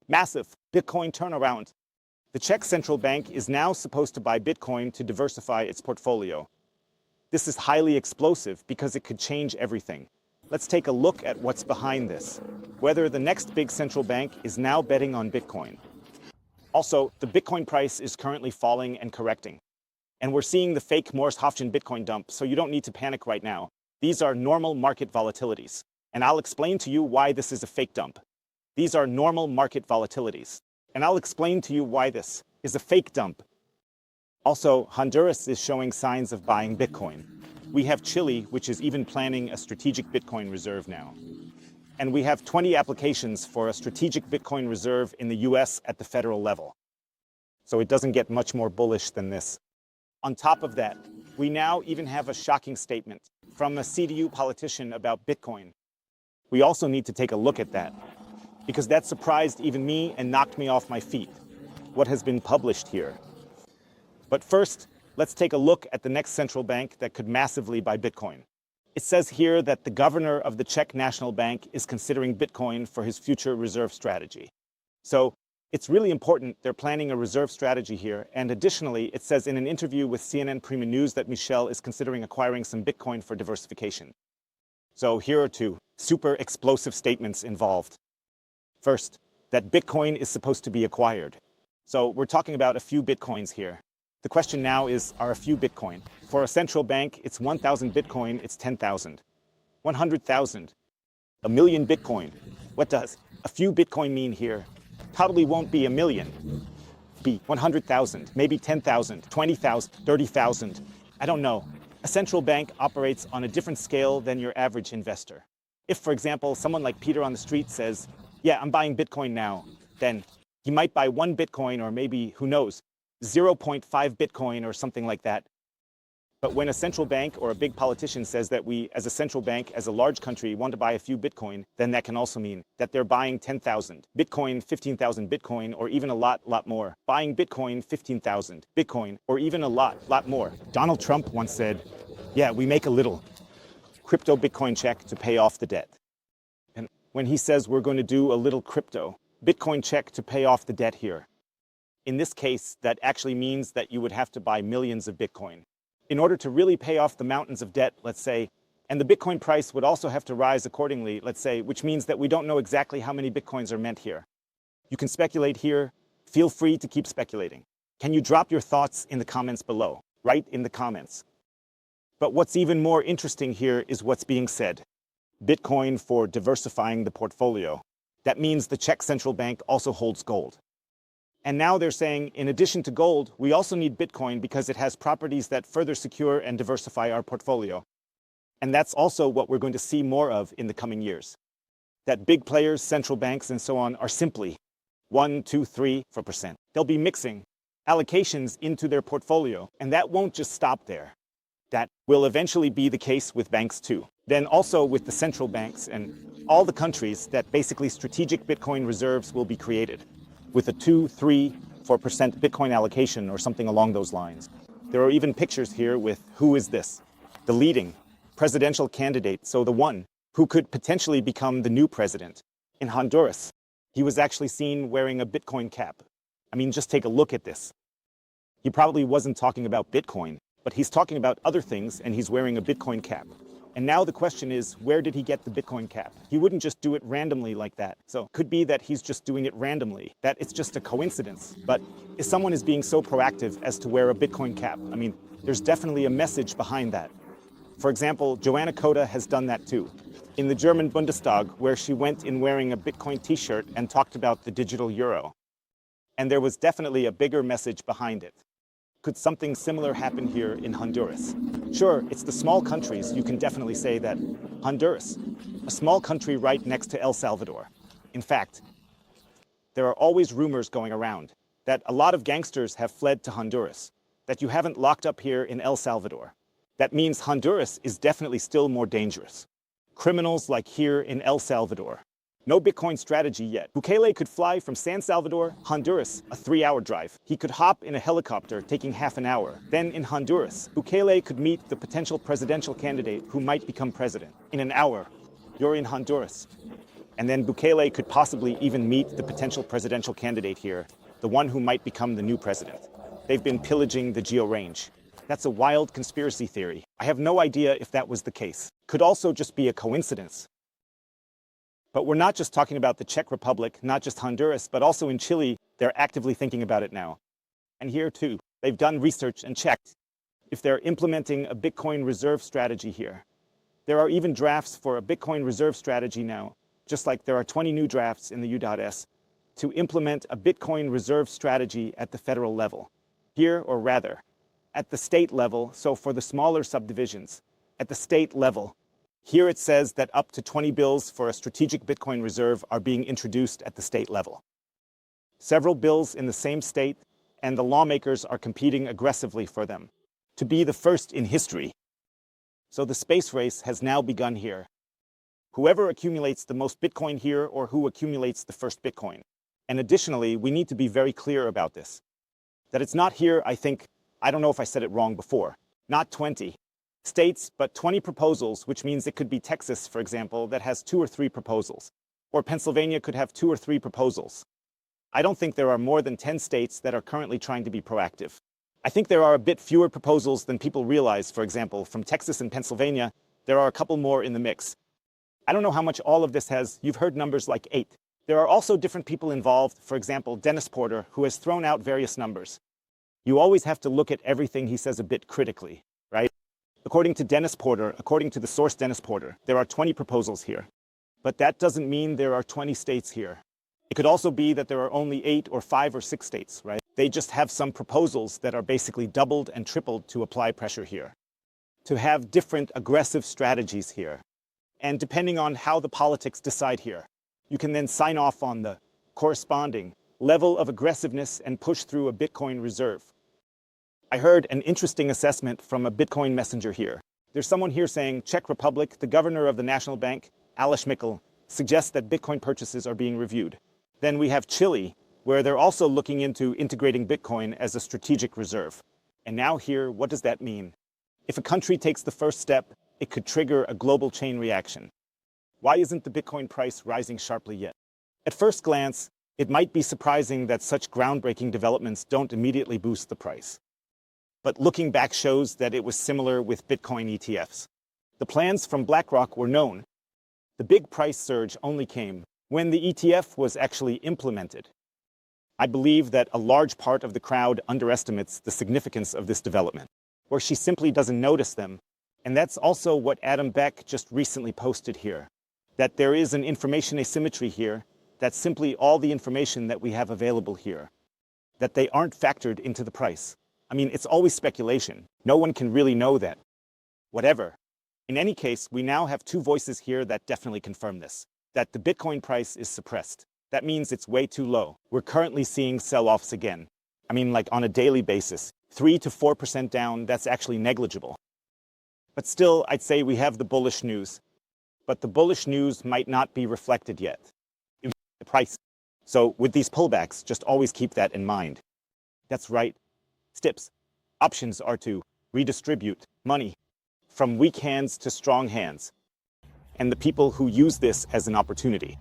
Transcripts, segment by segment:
Massive Bitcoin turnaround. The Czech Central Bank is now supposed to buy Bitcoin to diversify its portfolio. This is highly explosive because it could change everything. Let's take a look at what's behind this. Whether the next big central bank is now betting on Bitcoin. Also, the Bitcoin price is currently falling and correcting. And we're seeing the fake Morshaufen Bitcoin dump, so you don't need to panic right now. These are normal market volatilities. And I'll explain to you why this is a fake dump. These are normal market volatilities. And I'll explain to you why this is a fake dump. Also, Honduras is showing signs of buying Bitcoin. We have Chile, which is even planning a strategic Bitcoin reserve now. And we have 20 applications for a strategic Bitcoin reserve in the US at the federal level. So it doesn't get much more bullish than this. On top of that, we now even have a shocking statement from a CDU politician about Bitcoin. We also need to take a look at that, because that surprised even me and knocked me off my feet. What has been published here? But first, let's take a look at the next central bank that could massively buy Bitcoin. It says here that the governor of the Czech National Bank is considering Bitcoin for his future reserve strategy. So it's really important they're planning a reserve strategy here. And additionally, it says in an interview with CNN Prima News that Michel is considering acquiring some Bitcoin for diversification. So here are two super explosive statements involved. First, that Bitcoin is supposed to be acquired. So we're talking about a few Bitcoins here. The question now is, are a few Bitcoin? For a central bank, it's 1,000 Bitcoin, it's 10,000. 100,000. A million Bitcoin. What does a few Bitcoin mean here? Probably won't be a million. Be 100,000, maybe 10,000, 20,000, 30,000. I don't know. A central bank operates on a different scale than your average investor. If, for example, someone like Peter on the street says, yeah, I'm buying Bitcoin now, then he might buy 1 Bitcoin or maybe, who knows, 0.5 Bitcoin or something like that. But when a central bank or a big politician says that we, as a central bank, as a large country, want to buy a few Bitcoin, then that can also mean that they're buying 10,000 Bitcoin, 15,000 Bitcoin, or even a lot more. Buying Bitcoin, 15,000 Bitcoin, or even a lot more. Donald Trump once said, yeah, we make a little crypto Bitcoin check to pay off the debt. And when he says we're going to do a little crypto Bitcoin check to pay off the debt here, in this case, that actually means that you would have to buy millions of Bitcoin in order to really pay off the mountains of debt, let's say, and the Bitcoin price would also have to rise accordingly, let's say, which means that we don't know exactly how many Bitcoins are meant here. You can speculate here. Feel free to keep speculating. Can you drop your thoughts in the comments below? Write in the comments. But what's even more interesting here is what's being said. Bitcoin for diversifying the portfolio. That means the Czech Central Bank also holds gold. And now they're saying, in addition to gold, we also need Bitcoin because it has properties that further secure and diversify our portfolio. And that's also what we're going to see more of in the coming years. That big players, central banks, and so on are simply 1, 2, 3%. They'll be mixing allocations into their portfolio, and that won't just stop there. That will eventually be the case with banks too. Then also with the central banks and all the countries that basically strategic Bitcoin reserves will be created, with a 2, 3, 4% Bitcoin allocation or something along those lines. There are even pictures here with who is this? The leading presidential candidate, so the one who could potentially become the new president in Honduras. He was actually seen wearing a Bitcoin cap. I mean, just take a look at this. He probably wasn't talking about Bitcoin, but he's talking about other things and he's wearing a Bitcoin cap. And now the question is, where did he get the Bitcoin cap? He wouldn't just do it randomly like that. So it could be that he's just doing it randomly, that it's just a coincidence. But if someone is being so proactive as to wear a Bitcoin cap, I mean, there's definitely a message behind that. For example, Joanna Koda has done that too. In the German Bundestag, where she went in wearing a Bitcoin t-shirt and talked about the digital euro. And there was definitely a bigger message behind it. Could something similar happen here in Honduras? Sure, it's the small countries. You can definitely say that Honduras, a small country right next to El Salvador. In fact, there are always rumors going around that a lot of gangsters have fled to Honduras, that you haven't locked up here in El Salvador. That means Honduras is definitely still more dangerous. Criminals like here in El Salvador. No Bitcoin strategy yet. Bukele could fly from San Salvador, Honduras, a 3-hour drive. He could hop in a helicopter, taking half an hour. Then in Honduras, Bukele could meet the potential presidential candidate who might become president. In an hour, you're in Honduras. And then Bukele could possibly even meet the potential presidential candidate here, the one who might become the new president. They've been pillaging the geo range. That's a wild conspiracy theory. I have no idea if that was the case. Could also just be a coincidence. But we're not just talking about the Czech Republic, not just Honduras, but also in Chile, they're actively thinking about it now. And here too, they've done research and checked if they're implementing a Bitcoin reserve strategy here. There are even drafts for a Bitcoin reserve strategy now, just like there are 20 new drafts in the U.S. to implement a Bitcoin reserve strategy at the federal level. Here, or rather, at the state level, so for the smaller subdivisions, at the state level. Here it says that up to 20 bills for a strategic Bitcoin reserve are being introduced at the state level. Several bills in the same state, and the lawmakers are competing aggressively for them, to be the first in history. So the space race has now begun here. Whoever accumulates the most Bitcoin here or who accumulates the first Bitcoin. And additionally, we need to be very clear about this. That it's not here, I don't know if I said it wrong before, not 20 states, but 20 proposals, which means it could be Texas, for example, that has 2 or 3 proposals. Or Pennsylvania could have 2 or 3 proposals. I don't think there are more than 10 states that are currently trying to be proactive. I think there are a bit fewer proposals than people realize. For example, from Texas and Pennsylvania, there are a couple more in the mix. I don't know how much all of this has. You've heard numbers like 8. There are also different people involved. For example, Dennis Porter, who has thrown out various numbers. You always have to look at everything he says a bit critically, right? According to Dennis Porter, according to the source Dennis Porter, there are 20 proposals here. But that doesn't mean there are 20 states here. It could also be that there are only 8 or 5 or 6 states, right? They just have some proposals that are basically doubled and tripled to apply pressure here. To have different aggressive strategies here. And depending on how the politics decide here, you can then sign off on the corresponding level of aggressiveness and push through a Bitcoin reserve. I heard an interesting assessment from a Bitcoin messenger here. There's someone here saying Czech Republic, the governor of the national bank, Aleš Mikl, suggests that Bitcoin purchases are being reviewed. Then we have Chile, where they're also looking into integrating Bitcoin as a strategic reserve. And now here, what does that mean? If a country takes the first step, it could trigger a global chain reaction. Why isn't the Bitcoin price rising sharply yet? At first glance, it might be surprising that such groundbreaking developments don't immediately boost the price. But looking back shows that it was similar with Bitcoin ETFs. The plans from BlackRock were known. The big price surge only came when the ETF was actually implemented. I believe that a large part of the crowd underestimates the significance of this development, or she simply doesn't notice them. And that's also what Adam Beck just recently posted here, that there is an information asymmetry here, that's simply all the information that we have available here, that they aren't factored into the price. I mean, it's always speculation. No one can really know that. Whatever. In any case, we now have 2 voices here that definitely confirm this, that the Bitcoin price is suppressed. That means it's way too low. We're currently seeing sell-offs again. I mean, like on a daily basis, 3 to 4% down, that's actually negligible. But still, I'd say we have the bullish news. But the bullish news might not be reflected yet in the price. So with these pullbacks, just always keep that in mind. That's right. Steps. Options are to redistribute money from weak hands to strong hands. And the people who use this as an opportunity,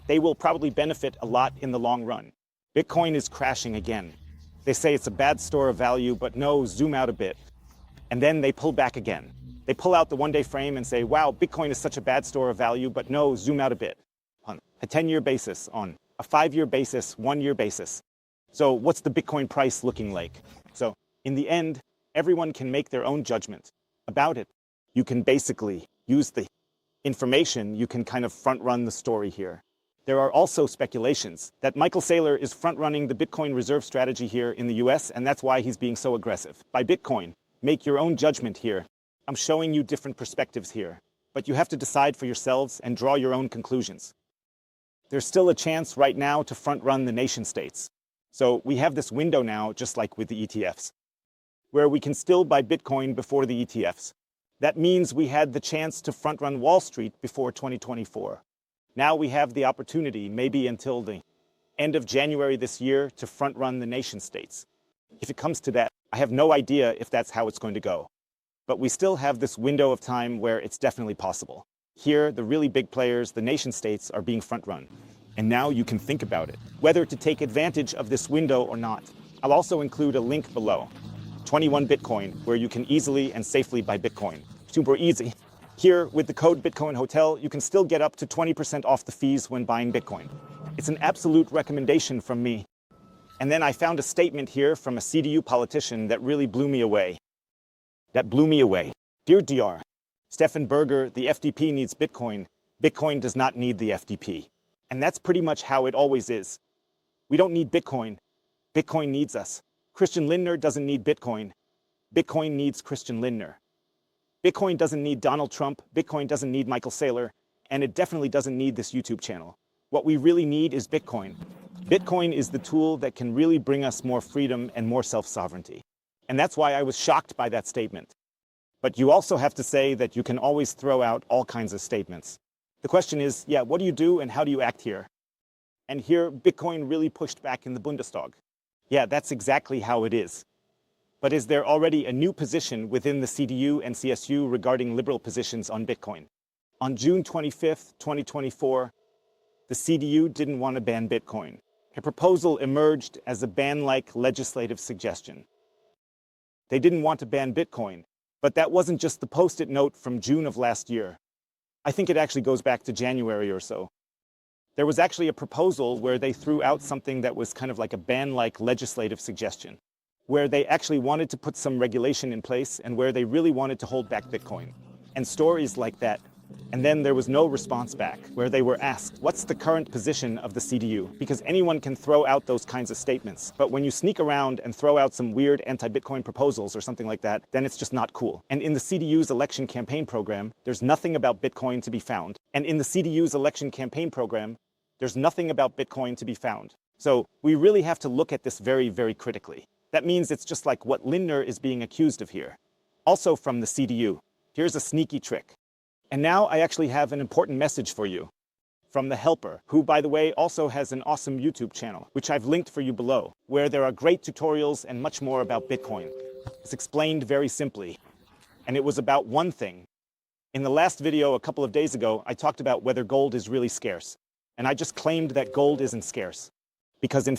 they will probably benefit a lot in the long run. Bitcoin is crashing again. They say it's a bad store of value, but no, zoom out a bit. And then they pull back again. They pull out the one-day frame and say, wow, Bitcoin is such a bad store of value, but no, zoom out a bit. On a 10-year basis, on a 5-year basis, 1-year basis. So what's the Bitcoin price looking like? So in the end, everyone can make their own judgment about it. You can basically use the information, you can kind of front-run the story here. There are also speculations that Michael Saylor is front-running the Bitcoin reserve strategy here in the US, and that's why he's being so aggressive. By Bitcoin, make your own judgment here. I'm showing you different perspectives here, but you have to decide for yourselves and draw your own conclusions. There's still a chance right now to front-run the nation states. So we have this window now, just like with the ETFs, where we can still buy Bitcoin before the ETFs. That means we had the chance to front-run Wall Street before 2024. Now we have the opportunity, maybe until the end of January this year, to front-run the nation states. If it comes to that, I have no idea if that's how it's going to go. But we still have this window of time where it's definitely possible. Here, the really big players, the nation states, are being front-run. And now you can think about it, whether to take advantage of this window or not. I'll also include a link below. 21 Bitcoin, where you can easily and safely buy Bitcoin. Super easy. Here, with the code Bitcoin Hotel, you can still get up to 20% off the fees when buying Bitcoin. It's an absolute recommendation from me. And then I found a statement here from a CDU politician that really blew me away. Dear DR, Stefan Berger, the FDP needs Bitcoin. Bitcoin does not need the FDP. And that's pretty much how it always is. We don't need Bitcoin. Bitcoin needs us. Christian Lindner doesn't need Bitcoin. Bitcoin needs Christian Lindner. Bitcoin doesn't need Donald Trump. Bitcoin doesn't need Michael Saylor. And it definitely doesn't need this YouTube channel. What we really need is Bitcoin. Bitcoin is the tool that can really bring us more freedom and more self-sovereignty. And that's why I was shocked by that statement. But you also have to say that you can always throw out all kinds of statements. The question is, yeah, what do you do and how do you act here? And here, Bitcoin really pushed back in the Bundestag. Yeah, that's exactly how it is. But is there already a new position within the CDU and CSU regarding liberal positions on Bitcoin? On June 25th, 2024, the CDU didn't want to ban Bitcoin. A proposal emerged as a ban-like legislative suggestion. They didn't want to ban Bitcoin, but that wasn't just the post-it note from June of last year. I think it actually goes back to January or so. There was actually a proposal where they threw out something that was kind of like a ban-like legislative suggestion, where they actually wanted to put some regulation in place and where they really wanted to hold back Bitcoin. And stories like that. And then there was no response back, where they were asked, what's the current position of the CDU? Because anyone can throw out those kinds of statements. But when you sneak around and throw out some weird anti-Bitcoin proposals or something like that, then it's just not cool. And in the CDU's election campaign program, there's nothing about Bitcoin to be found. And in the CDU's election campaign program, there's nothing about Bitcoin to be found. So we really have to look at this very, very critically. That means it's just like what Lindner is being accused of here. Also from the CDU, here's a sneaky trick. And now I actually have an important message for you from the helper, who, by the way, also has an awesome YouTube channel, which I've linked for you below, where there are great tutorials and much more about Bitcoin. It's explained very simply. And it was about one thing. In the last video a couple of days ago, I talked about whether gold is really scarce. And I just claimed that gold isn't scarce. Because in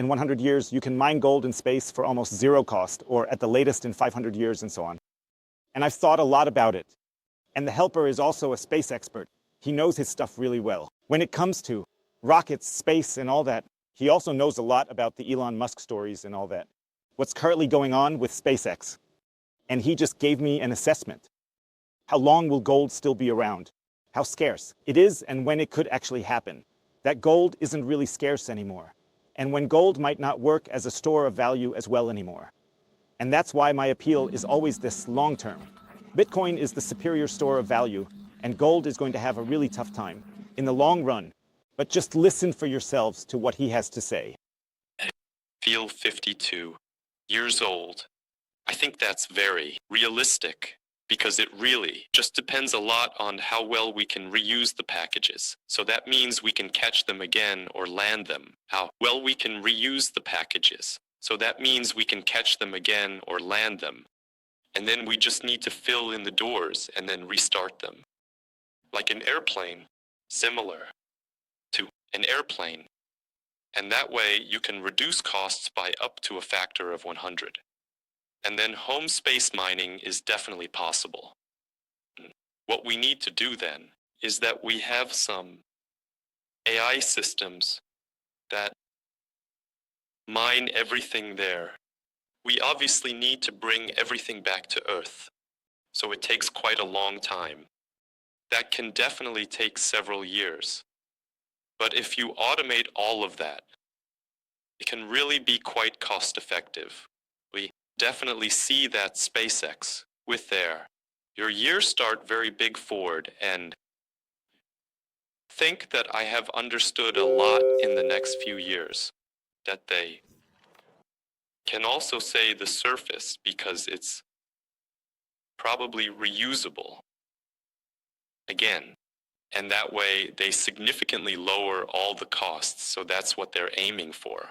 100 years, you can mine gold in space for almost zero cost, or at the latest in 500 years and so on. And I've thought a lot about it. And the helper is also a space expert. He knows his stuff really well. When it comes to rockets, space, and all that, he also knows a lot about the Elon Musk stories and all that. What's currently going on with SpaceX. And he just gave me an assessment. How long will gold still be around? How scarce it is and when it could actually happen. That gold isn't really scarce anymore. And when gold might not work as a store of value as well anymore. And that's why my appeal is always this long term. Bitcoin is the superior store of value, and gold is going to have a really tough time in the long run. But just listen for yourselves to what he has to say. Feel 52 years old. I think that's very realistic because it really just depends a lot on how well we can reuse the packages. So that means we can catch them again or land them. How well we can reuse the packages. So that means we can catch them again or land them. And then we just need to fill in the doors and then restart them. Like an airplane, similar to an airplane. And that way you can reduce costs by up to a factor of 100. And then home space mining is definitely possible. What we need to do then is that we have some AI systems that mine everything there. We obviously need to bring everything back to Earth, so it takes quite a long time. That can definitely take several years. But if you automate all of that, it can really be quite cost-effective. We definitely see that SpaceX with your years start very big forward, and think that I have understood a lot in the next few years, that they can also say the surface because it's probably reusable again. And that way they significantly lower all the costs. So that's what they're aiming for.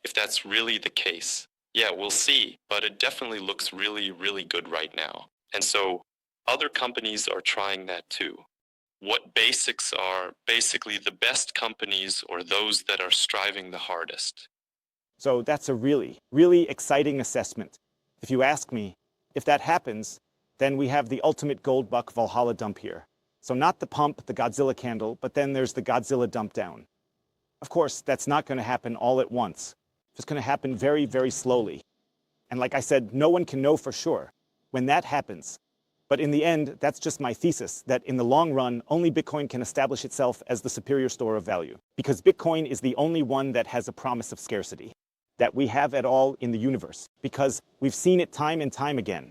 If that's really the case, yeah, we'll see. But it definitely looks really, really good right now. And so other companies are trying that too. what basics are basically the best companies or those that are striving the hardest. So that's a really, really exciting assessment. If you ask me, if that happens, then we have the ultimate gold buck Valhalla dump here. So not the pump, the Godzilla candle, but then there's the Godzilla dump down. Of course, that's not going to happen all at once. It's going to happen very, very slowly. And like I said, no one can know for sure when that happens. But in the end, that's just my thesis, that in the long run, only Bitcoin can establish itself as the superior store of value. Because Bitcoin is the only one that has a promise of scarcity that we have at all in the universe. Because we've seen it time and time again.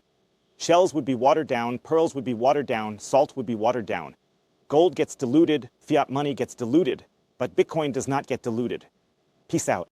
Shells would be watered down, pearls would be watered down, salt would be watered down. Gold gets diluted, fiat money gets diluted, but Bitcoin does not get diluted. Peace out.